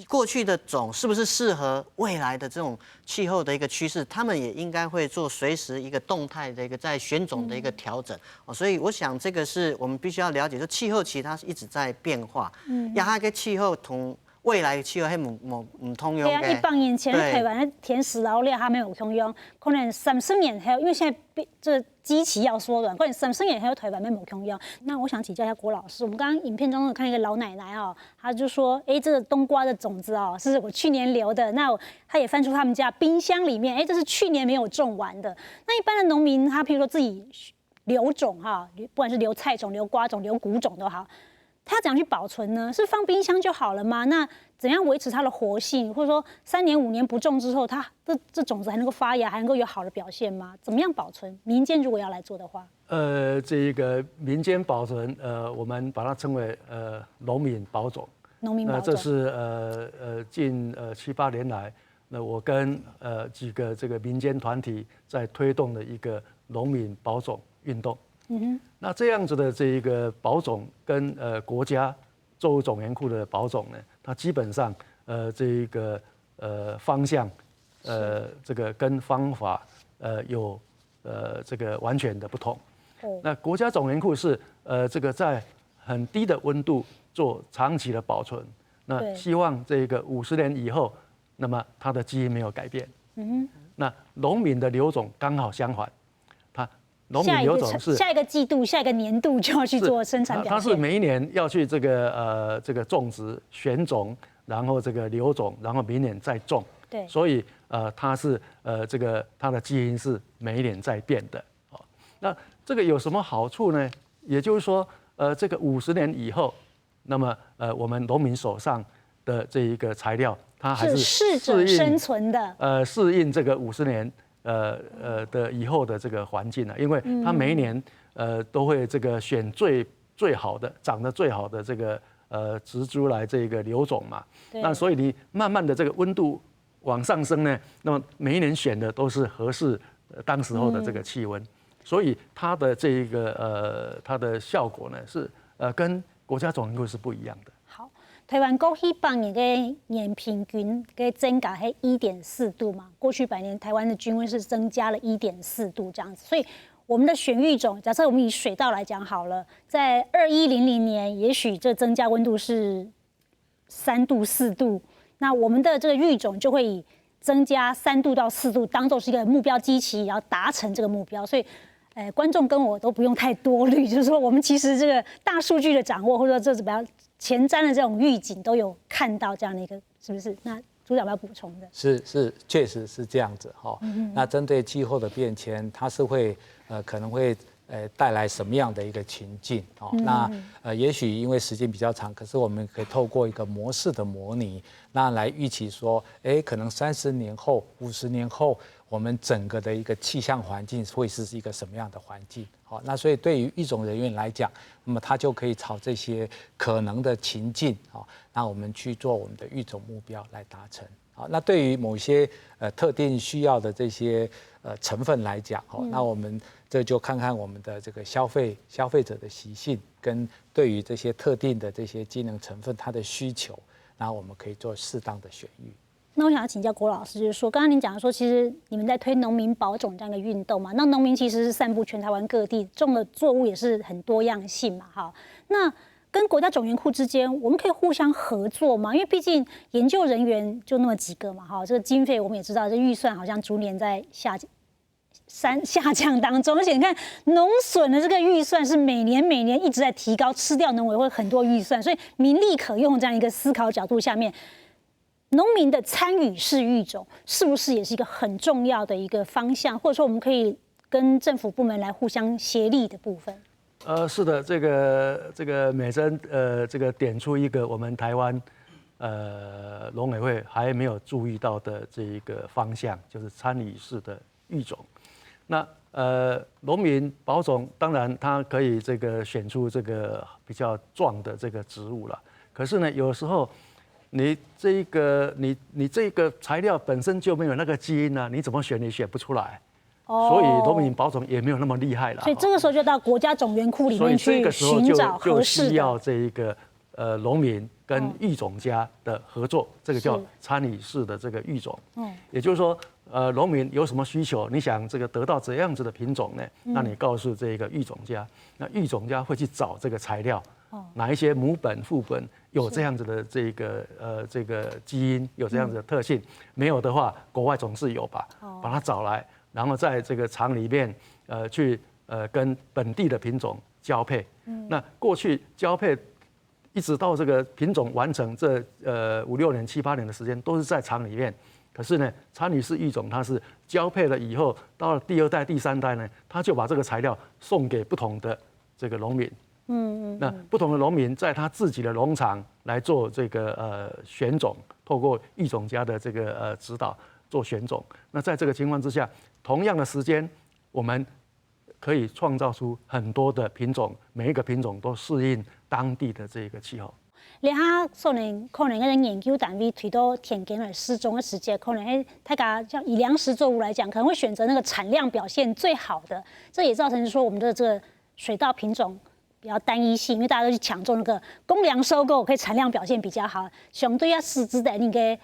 Speaker 4: 过去的种是不是适合未来的这种气候的一个趋势，他们也应该会做随时一个动态的一个在选种的一个调整。所以我想这个是我们必须要了解，就气候其实它是一直在变化，要它个气候同。未来的氣候係唔通用嘅。
Speaker 1: 對啊，100年前的台灣的填食勞力還沒有通用，可能30年後，因為現在這基期要縮短，可能30年後台灣沒有通用。那我想請教一下郭老師，我們剛剛影片中有看一個老奶奶哦，她就說，這個冬瓜的種子哦，是我去年留的，那她也翻出他們家冰箱裡面，這是去年沒有種完的。那一般的農民，他譬如說自己留種哈，不管是留菜種、留瓜種、留谷種都好。它怎樣去保存呢？是放冰箱就好了嗎？那怎樣維持它的活性？或者說3年5年不種之後，它這種子還能夠發芽，還能夠有好的表現嗎？怎麼樣保存？民間如果要來做的話，
Speaker 3: 這個民間保存，我們把它稱為農民保種。
Speaker 1: 农民保种？
Speaker 3: 这是近7、8年来，那我跟几个这个民间团体在推动的一个农民保种运动。那这样子的这一个保种跟国家作物种源库的保种呢，它基本上这一个方向这个跟方法有这个完全的不同。那国家种源库是这个在很低的温度做长期的保存，那希望这个50年以后，那么它的基因没有改变。那农民的留种刚好相反，农民留种是
Speaker 1: 下一个季度、下一个年度就要去做生产表现。
Speaker 3: 它是每一年要去这个种植、选种，然后这个留种，然后明年再种。
Speaker 1: 对，
Speaker 3: 所以它是这个它的基因是每一年在变的。那这个有什么好处呢？也就是说，这个50年以后，那么我们农民手上的这一个材料，它还是
Speaker 1: 适者生存的。
Speaker 3: 适应这个50年。的以后的这个环境因为它每一年都会这个选最好的、长得最好的这个植株来这个留种嘛。那所以你慢慢的这个温度往上升呢，那么每一年选的都是合适当时候的这个气温，所以它的这一个它的效果呢是跟国家种源库是不一样的。
Speaker 1: 好。台湾过去8年的年平均的增加是1.4度嘛，过去100年台湾的均温是增加了1.4度这样子，所以我们的选育种，假设我们以水稻来讲好了，在2100年，也许这增加温度是3度4度，那我们的这个育种就会以增加3度到4度当做是一个目标基期，也要达成这个目标，所以。观众跟我都不用太多虑，就是说我们其实这个大数据的掌握，或者说这是比较前瞻的这种预警，都有看到这样的一个，是不是？那组长要补充的？
Speaker 2: 是，确实是这样子哈。那针对气候的变迁，它是会可能会带来什么样的一个情境？那也许因为时间比较长，可是我们可以透过一个模式的模拟，那来预期说，可能30年后、50年后。我们整个的一个气象环境会是一个什么样的环境？好，那所以对于育种人员来讲，那么他就可以朝这些可能的情境，那我们去做我们的育种目标来达成。好，那对于某些特定需要的这些成分来讲，那我们这就看看我们的这个消费者的习性，跟对于这些特定的这些机能成分它的需求，然后我们可以做适当的选育。
Speaker 1: 那我想要请教郭老师，就是说，刚刚您讲说，其实你们在推农民保种这样的运动嘛，那农民其实是散布全台湾各地，种的作物也是很多样性嘛，哈。那跟国家种源库之间，我们可以互相合作吗？因为毕竟研究人员就那么几个嘛，哈，这个经费我们也知道，这预算好像逐年在下降当中，而且你看农损的这个预算是每年一直在提高，吃掉农委会很多预算，所以民力可用这样一个思考角度下面。农民的参与式育种是不是也是一个很重要的一个方向，或者说我们可以跟政府部门来互相协力的部分？
Speaker 3: 是的，这个美珍这个点出一个我们台湾农委会还没有注意到的这一个方向，就是参与式的育种。那农民保种当然它可以这个选出这个比较壮的这个植物了，可是呢有时候。你这个材料本身就没有那个基因呢，你怎么选你选不出来，所以农民保种也没有那么厉害了。
Speaker 1: 所以这个时候就到国家种源库里面去寻找合适的。就需要这一个农民跟育种家的合作，这个叫参与式的这个育种。也就是说，农民有什么需求，你想这个得到怎样子的品种呢？那你告诉这个育种家，那育种家会去找这个材料。哪一些母本、副本有这样子的这个基因，有这样子的特性？没有的话，国外总是有吧，把它找来，然后在这个厂里面去跟本地的品种交配。那过去交配一直到这个品种完成，这5、6年、7、8年的时间都是在厂里面。可是呢，参与式育种它是交配了以后，到了第2代、第3代呢，他就把这个材料送给不同的这个农民。那不同的农民在他自己的农场来做这个选种，透过育种家的这个指导做选种。那在这个情况之下，同样的时间，我们可以创造出很多的品种，每一个品种都适应当地的这个气候。你下可能那个研究单位推到田间的施种的时间，可能大家像以粮食作物来讲，可能会选择那个产量表现最好的，这也造成说我们的这个水稻品种比较单一性，因为大家都去抢种那个公粮收购，可以产量表现比较好，相对啊实质的那个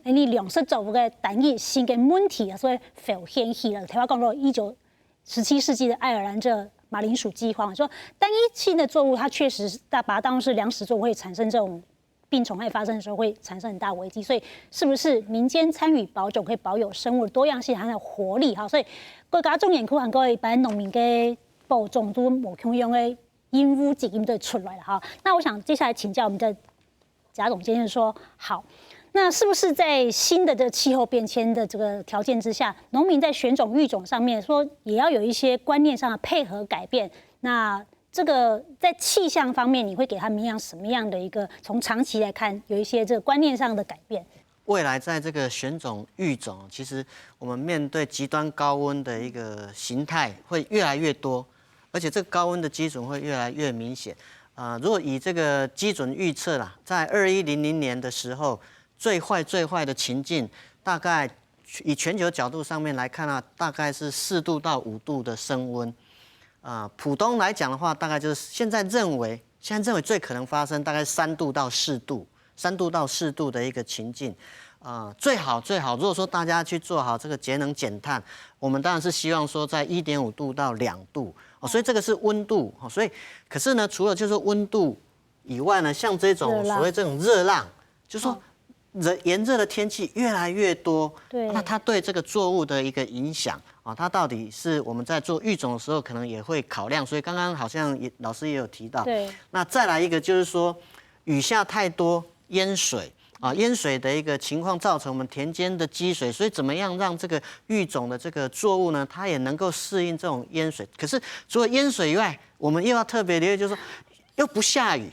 Speaker 1: 你粮食作物的单一性跟问题啊，所以浮现起了。台湾讲到17世纪的爱尔兰这马铃薯饥荒，说单一性的作物，它确实把它当作是粮食作物，会产生这种病虫害发生的时候会产生很大危机。所以，是不是民间参与保种可以保有生物多样性还有活力？哈，所以国家种研科和各位一般农民嘅保种都无共用的因污基因都出来了哈。那我想接下来请教我们的贾总监，说好。那是不是在新的这气候变迁的这个条件之下，农民在选种育种上面说也要有一些观念上的配合改变？那这个在气象方面，你会给他们什么样的一个从长期来看有一些这个观念上的改变？
Speaker 4: 未来在这个选种育种，其实我们面对极端高温的一个形态会越来越多，而且这个高温的基准会越来越明显。如果以这个基准预测啦，在2100年的时候。最坏的情境，大概以全球角度上面来看啊，大概是4度到5度的升温。普通来讲的话，大概就是现在认为最可能发生大概3度到4度的一个情境。最好，如果说大家去做好这个节能减碳，我们当然是希望说在1.5度到2度。所以这个是温度。所以可是呢，除了就是温度以外呢，像这种所谓这种热浪，就是说。炎热的天气越来越多，那它对这个作物的一个影响啊，它到底是我们在做育种的时候可能也会考量。所以刚刚好像老师也有提到，对。那再来一个就是说，雨下太多淹水啊，淹水的一个情况造成我们田间的积水，所以怎么样让这个育种的这个作物呢，它也能够适应这种淹水？可是除了淹水以外，我们又要特别留意，就是说又不下雨。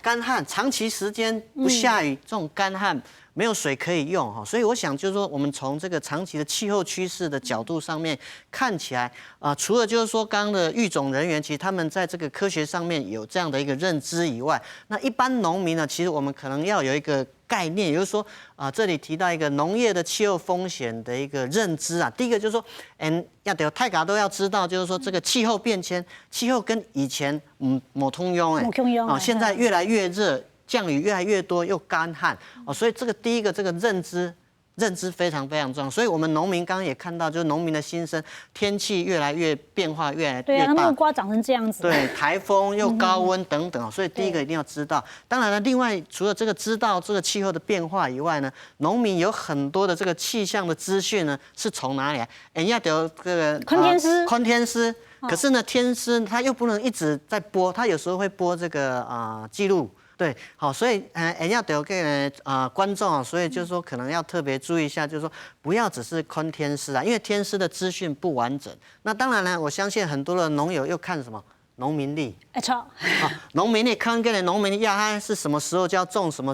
Speaker 4: 干旱，长期时间不下雨，这种干旱没有水可以用哈，所以我想就是说，我们从这个长期的气候趋势的角度上面看起来除了就是说刚刚的育种人员，其实他们在这个科学上面有这样的一个认知以外，那一般农民呢，其实我们可能要有一个概念，也就是说这里提到一个农业的气候风险的一个认知啊。第一个就是说，大家都要知道，就是说这个气候变迁，气候跟以前没通用现在越来越热，降雨越来越多，又干旱所以这个第一个这个认知非常非常重要，所以我们农民刚刚也看到，就是农民的心声，天气越来越变化越来越大，
Speaker 1: 对啊，木瓜长成这样子，
Speaker 4: 对，台风又高温等等所以第一个一定要知道。当然了，另外除了这个知道这个气候的变化以外呢，农民有很多的这个气象的资讯呢，是从哪里来？人家得这个空天师，可是呢，天师他又不能一直在播，他有时候会播这个记录。对，好，所以要得给观众所以就是说可能要特别注意一下，就是说不要只是看天师因为天师的资讯不完整。那当然呢，我相信很多的农友又看什么农民历，
Speaker 1: 错，
Speaker 4: 农民历看跟农民历它是什么时候就要种什么，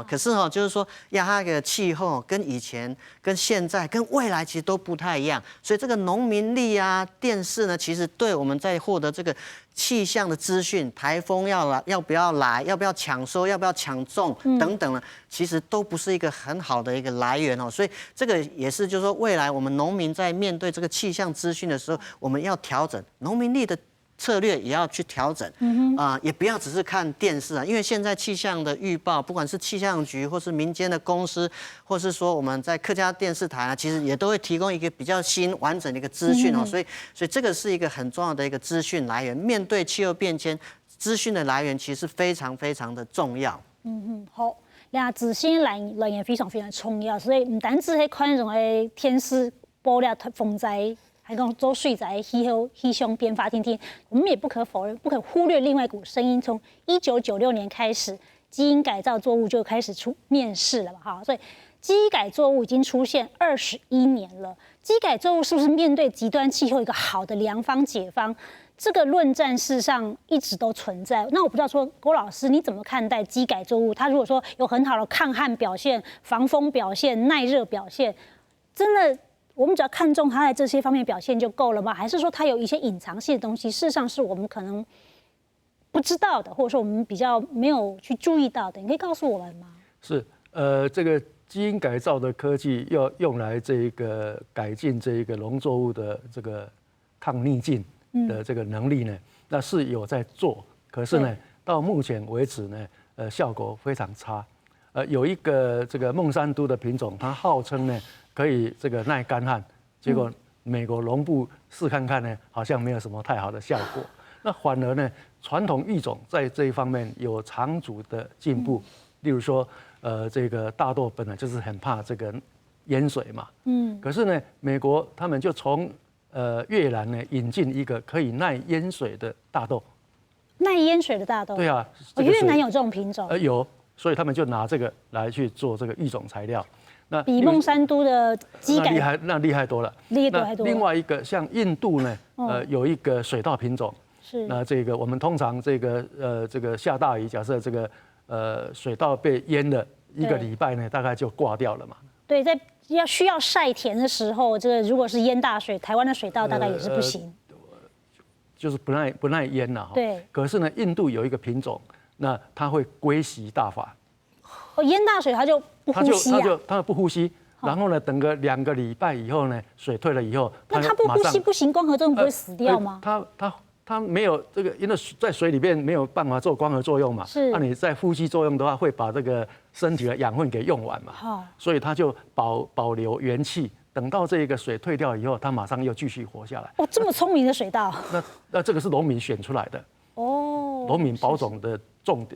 Speaker 4: 可是就是说它的气候跟以前、跟现在、跟未来其实都不太一样，所以这个农民历电视呢，其实对我们在获得这个气象的资讯，台风要不要来，要不要抢收，要不要抢种等等呢，其实都不是一个很好的一个来源所以这个也是就是说，未来我们农民在面对这个气象资讯的时候，我们要调整农民历的策略也要去调整，也不要只是看电视因为现在气象的预报，不管是气象局或是民间的公司，或是说我们在客家电视台其实也都会提供一个比较新完整的一个资讯所以这个是一个很重要的一个资讯来源。面对气候变迁，资讯的来源其实非常非常的重要。
Speaker 1: 好，那资讯来源非常非常重要，所以不单止是看那种天师播了风灾。还讲做水灾、气象变化天天，我们也不可否认、不可忽略另外一股声音。从1996年开始，基因改造作物就开始面世了嘛，所以基改作物已经出现21年了。基改作物是不是面对极端气候一个好的良方解方？这个论战事实上一直都存在。那我不知道说郭老师你怎么看待基改作物？它如果说有很好的抗旱表现、防风表现、耐热表现，真的？我们只要看中它在这些方面表现就够了吗？还是说它有一些隐藏性的东西，事实上是我们可能不知道的，或者说我们比较没有去注意到的，你可以告诉我们吗？
Speaker 3: 是，这个基因改造的科技要用来这个改进这个农作物的这个抗逆境的这个能力呢，那是有在做，可是呢，到目前为止呢，效果非常差。有一个这个孟山都的品种，它号称呢可以这个耐干旱，结果美国农部试看看呢，好像没有什么太好的效果。那反而呢，传统育种在这一方面有长足的进步。例如说，这个大豆本来就是很怕这个淹水嘛，可是呢，美国他们就从越南呢引进一个可以耐淹水的大豆。
Speaker 1: 耐淹水的大豆？
Speaker 3: 对啊，
Speaker 1: 越南有这种品种？
Speaker 3: 有，所以他们就拿这个来去做这个育种材料。那
Speaker 1: 比孟山都的基改
Speaker 3: 那厉害多了。
Speaker 1: 厉害多了。
Speaker 3: 另外一个像印度呢，有一个水稻品种。
Speaker 1: 是。
Speaker 3: 那这个我们通常这个下大雨，假设这个水稻被淹了1个礼拜呢，大概就挂掉了嘛。
Speaker 1: 对，在需要晒田的时候，这个如果是淹大水，台湾的水稻大概也是不行。
Speaker 3: 就是不耐淹了。
Speaker 1: 对。
Speaker 3: 可是呢，印度有一个品种，那它会归习大法。
Speaker 1: 淹大水它就不呼吸啊。
Speaker 3: 它不呼吸。然后呢，等个2个礼拜以后呢，水退了以后，
Speaker 1: 那它不呼吸不行，光合作用不会死掉吗？
Speaker 3: 它没有这个，因为在水里面没有办法做光合作用嘛。
Speaker 1: 是。
Speaker 3: 那你在呼吸作用的话，会把这个身体的养分给用完嘛。所以它就保留元气，等到这个水退掉以后，它马上又继续活下来。
Speaker 1: 哦，这么聪明的水稻。
Speaker 3: 那这个是农民选出来的。
Speaker 1: 哦。
Speaker 3: 农民保种的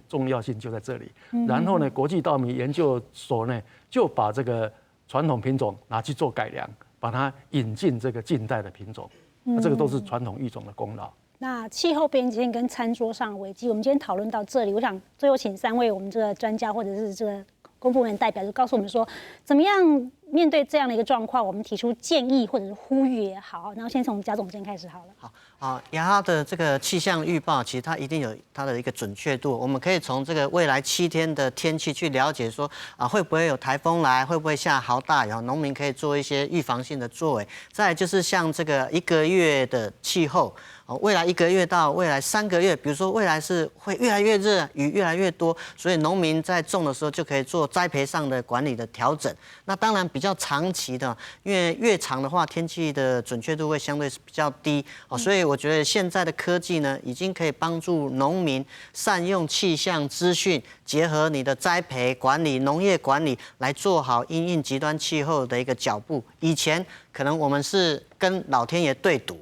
Speaker 3: 重要性就在这里。然后呢，国际稻米研究所呢就把这个传统品种拿去做改良，把它引进这个近代的品种。那这个都是传统育种的功劳。
Speaker 1: 那气候变迁跟餐桌上危机，我们今天讨论到这里，我想最后请3位我们这个专家或者是这个公部门代表，就告诉我们说，怎么样面对这样的一个状况，我们提出建议或者是呼吁也好。然后先从贾总监开始好了。
Speaker 4: 好，雅哈的这个气象预报，其实它一定有它的一个准确度。我们可以从这个未来7天的天气去了解说，会不会有台风来，会不会下豪大雨，农民可以做一些预防性的作为。再来就是像这个1个月的气候。未来1个月到未来3个月，比如说未来是会越来越热，雨越来越多，所以农民在种的时候就可以做栽培上的管理的调整。那当然比较长期的，因为越长的话，天气的准确度会相对比较低所以我觉得现在的科技呢，已经可以帮助农民善用气象资讯，结合你的栽培管理、农业管理，来做好因应极端气候的一个脚步。以前可能我们是跟老天爷对赌。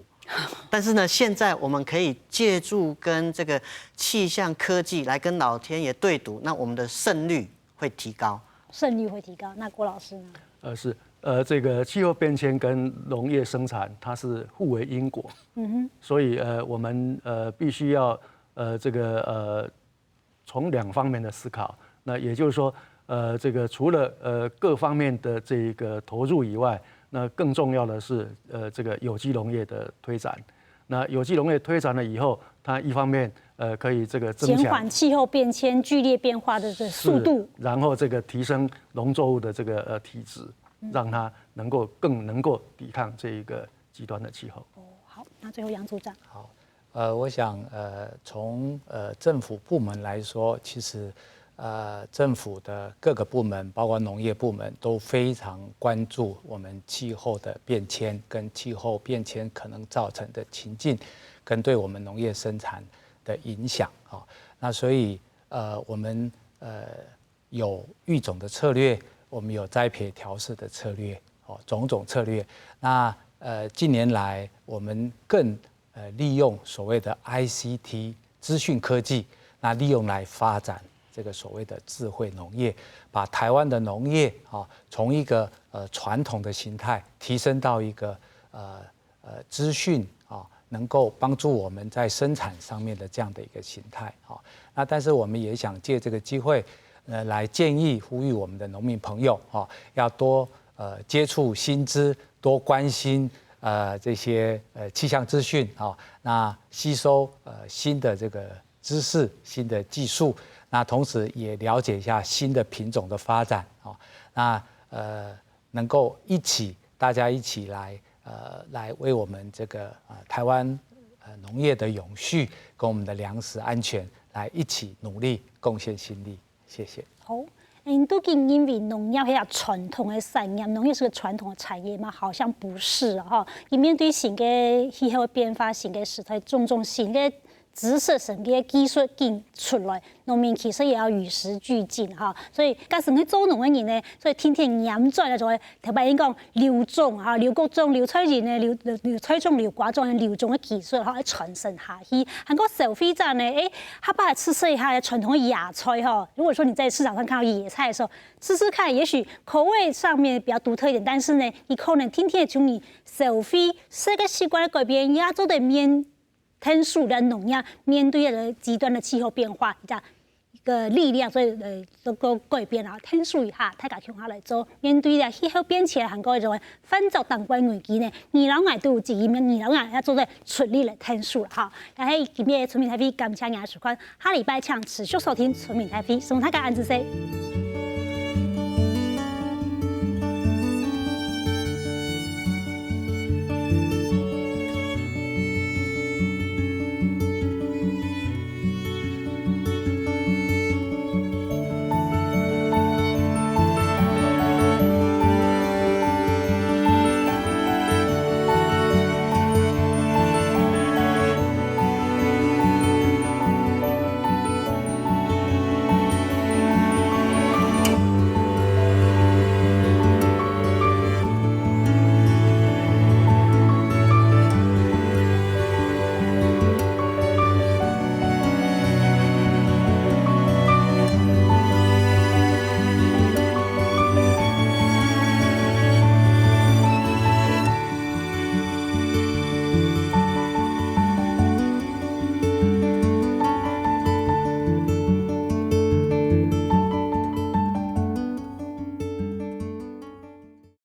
Speaker 4: 但是呢，现在我们可以借助跟这个气象科技来跟老天爷对赌，那我们的胜率会提高。
Speaker 1: 胜率会提高。那郭老师呢？
Speaker 3: 这个气候变迁跟农业生产它是互为因果。所以我们必须要从2方面的思考。那也就是说，这个除了各方面的这个投入以外。那更重要的是，这个有机农业的推展。那有机农业推展了以后，它一方面可以这个增强
Speaker 1: 减缓气候变迁剧烈变化的这个速度，
Speaker 3: 然后这个提升农作物的这个体质，让它更能够抵抗这一个极端的气候。
Speaker 1: 好，那最后杨组长。
Speaker 2: 好，我想从政府部门来说，其实。政府的各个部门，包括农业部门，都非常关注我们气候的变迁跟气候变迁可能造成的情境，跟对我们农业生产的影响那所以我们有育种的策略，我们有栽培调适的策略种种策略。那近年来我们更利用所谓的 ICT 资讯科技，那利用来发展。这个所谓的智慧农业，把台湾的农业从一个传统的形态提升到一个资讯能够帮助我们在生产上面的这样的一个形态那但是我们也想借这个机会来建议呼吁我们的农民朋友要多接触新知，多关心这些气象资讯那吸收新的这个知识、新的技术。那同时也了解一下新的品种的发展那能够大家一起来为我们这个台湾农业的永续跟我们的粮食安全来一起努力贡献心力。谢谢。
Speaker 1: 好。都因为农业是传统的产业，农业是个传统的产业吗？好像不是哈。面对新的气候变化、新的时代，种新的知识、新的技术进出来，农民其实也要与时俱进哈。所以，加上去做农的人呢，所以天天研究就会特别讲留种哈、留各种、留菜人呢、留菜种、留瓜种的留种的技术哈，传承下去。韩国消费者呢，他把吃一下传统的野菜哈。如果说你在市场上看到野菜的时候，吃看，也许口味上面比较独特一点，但是呢，你可能天天从你消费这个习惯的改变，亚洲的天数的农业面对了极端的气候变化，一个力量，所以都个改变了天数以下，大家向下来做。面对了气候变迁，韩国就会翻造当官危机呢，二老外都有一面，二老外要做在出力的天数了哈。然后今天村民台飞感谢您的收看，下礼拜请持续收听村民台飞，送大家安子 C。